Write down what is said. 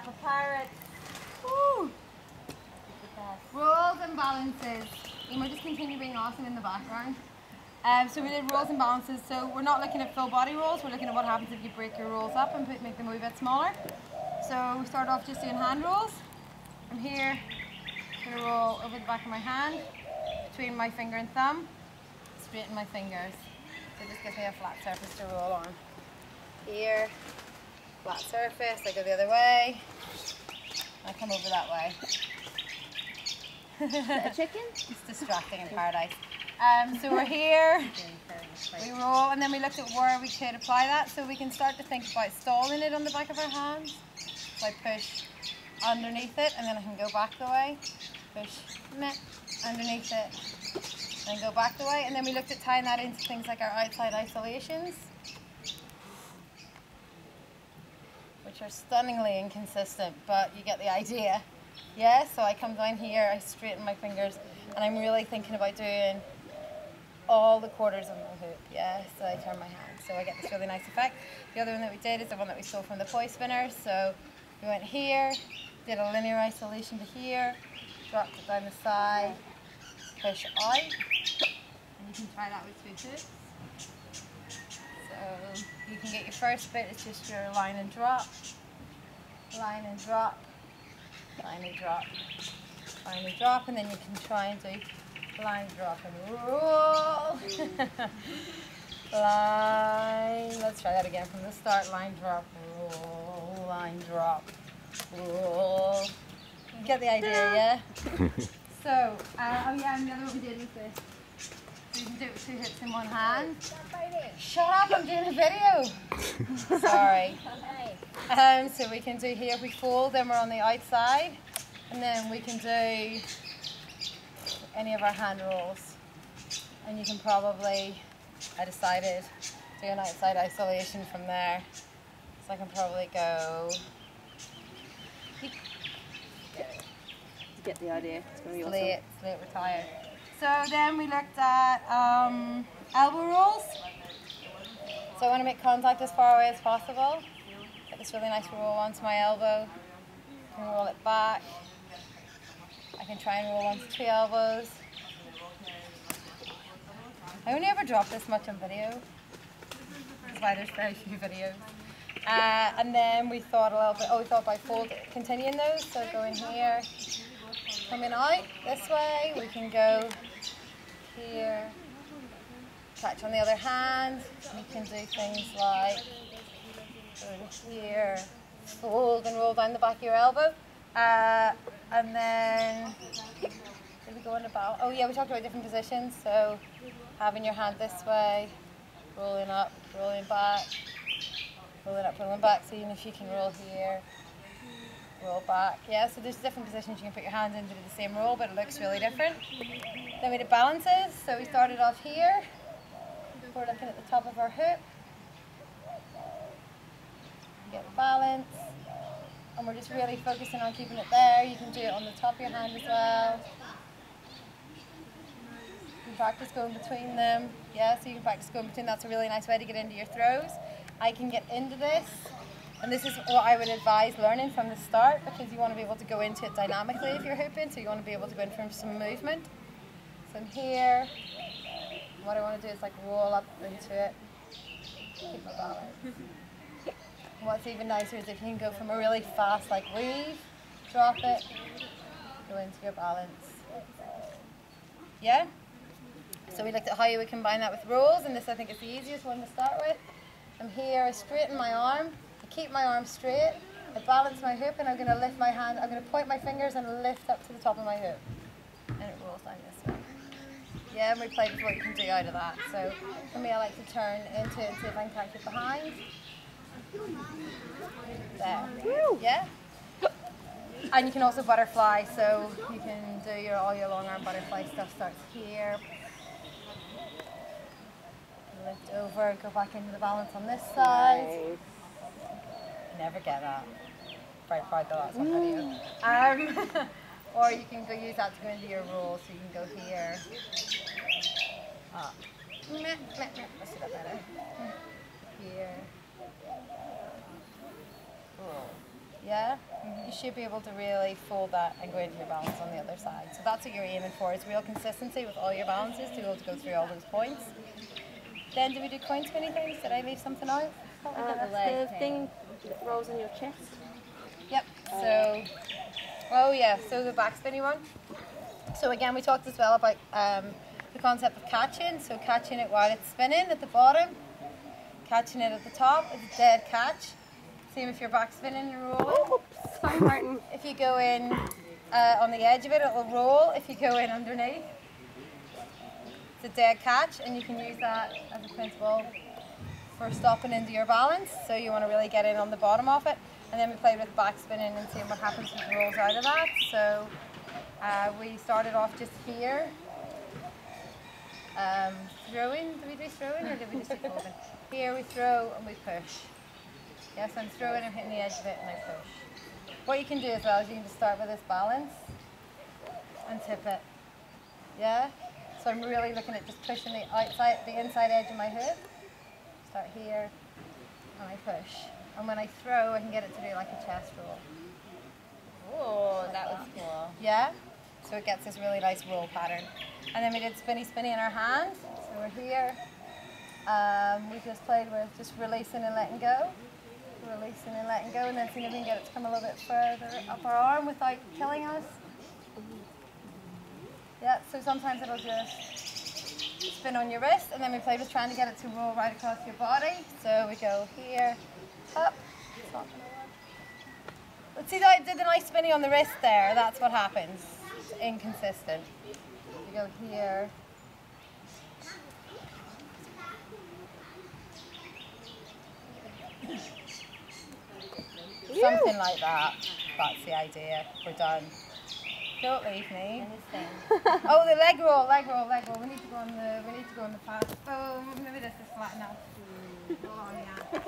a pirate. Woo! Rolls and balances. You might just continue being awesome in the background. So we did rolls and balances. So we're not looking at full body rolls. We're looking at what happens if you break your rolls up and make them a wee bit smaller. So we start off just doing hand rolls. I'm here. I'm going to roll over the back of my hand, between my finger and thumb, straighten my fingers. So it just gives me a flat surface to roll on. Here, flat surface, I go the other way, I come over that way. Is that a chicken? It's distracting in paradise. So we're here, we roll, and then we looked at where we could apply that, so we can start to think about stalling it on the back of our hands. So I push underneath it, and then I can go back the way. Push, underneath it, then go back the way. And then we looked at tying that into things like our outside isolations, which are stunningly inconsistent, but you get the idea. Yeah, so I come down here, I straighten my fingers, and I'm really thinking about doing all the quarters of my hoop. Yeah, so I turn my hand, so I get this really nice effect. The other one that we did is the one that we stole from the poi spinner. So we went here, did a linear isolation to here, dropped it down the side, push out, and you can try that with two hoops. So you can get your first bit, it's just your line and drop, line and drop, line and drop, line and drop, and then you can try and do line, drop, and roll. Line, let's try that again from the start, line, drop, roll, line, drop, roll. You get the idea, yeah? So, oh yeah, and the other one we did was this. So you can do it with two hoops in one hand. Shut up, I'm doing a video. Sorry. So we can do here, if we fold, then we're on the outside. And then we can do any of our hand rolls. And you can probably, I decided, do an outside isolation from there. So I can probably go. Get the idea. It's going to be awesome. Slate, retire. So then we looked at elbow rolls. So I want to make contact as far away as possible. Get this really nice roll onto my elbow. I can roll it back. I can try and roll onto two elbows. I only ever drop this much on video. That's why there's very few videos. And then we thought a little bit, we thought by continuing those, so going here, coming out this way, we can go here, catch on the other hand, you can do things like go here, fold and roll down the back of your elbow, and then, did we go into balance? Oh yeah, we talked about different positions, so having your hand this way, rolling up, rolling back, rolling up, rolling back, so even if you can roll here, roll back. Yeah, so there's different positions you can put your hands in to do the same roll, but it looks really different. Then we did balances, so we started off here. We're looking at the top of our hoop. Get the balance, and we're just really focusing on keeping it there. You can do it on the top of your hand as well. You can practice going between them. Yeah, so you can practice going between. That's a really nice way to get into your throws. I can get into this, and this is what I would advise learning from the start, because you want to be able to go into it dynamically if you're hooping, so you want to be able to go in for some movement. So I'm here, what I want to do is like roll up into it, keep my balance. What's even nicer is if you can go from a really fast like weave, drop it, go into your balance. Yeah? So we looked at how you would combine that with rolls, and this I think is the easiest one to start with. I'm here, I straighten my arm, I keep my arm straight, I balance my hoop, and I'm going to lift my hand, I'm going to point my fingers and lift up to the top of my hoop. And it rolls down this way. Yeah, and we played with what you can do out of that. So for me, I like to turn into it and see if I can catch it behind. There. Yeah? And you can also butterfly, so you can do all your long arm butterfly stuff starts here. Lift over, go back into the balance on this side. Never get that. Very proud that that's on video. Or you can go use that to go into your roll, so you can go here. Up. Let's do that better. Here. Roll. Yeah? You should be able to really fold that and go into your balance on the other side. So that's what you're aiming for, is real consistency with all your balances to be able to go through all those points. Then do we do coin spinny things? Did I leave something out? The thing that rolls on your chest. Yep, so, oh yeah, so the back spinny one. So again, we talked as well about the concept of catching. So catching it while it's spinning at the bottom, catching it at the top, it's a dead catch. Same if you're back spinning and rolling. Oh, sorry, Martin. If you go in on the edge of it, it will roll. If you go in underneath, it's a dead catch, and you can use that as a principle for stopping into your balance. So you want to really get in on the bottom of it. And then we played with back spinning and seeing what happens when it rolls out of that. So we started off just here. Throwing, did we do throwing or did we just do folding? Here we throw and we push. Yes, I'm throwing, I'm hitting the edge of it and I push. What you can do as well is you can just start with this balance and tip it. Yeah? So I'm really looking at just pushing the inside edge of my hoop. Start here and I push. And when I throw, I can get it to do like a chest roll. Oh, that was cool. Yeah? So it gets this really nice roll pattern. And then we did spinny spinny in our hand. So we're here. We just played with just releasing and letting go. Releasing and letting go, and then seeing if we can get it to come a little bit further up our arm without killing us. Yeah, so sometimes it'll just spin on your wrist, and then we play with trying to get it to roll right across your body. So we go here, up. Let's see that I did a nice spinny on the wrist there. That's what happens. It's inconsistent. We go here. Something like that. That's the idea. We're done. Don't leave me. Oh, the leg roll, leg roll, leg roll. We need to go on the path. Oh, maybe this is flat enough. Go on, yeah.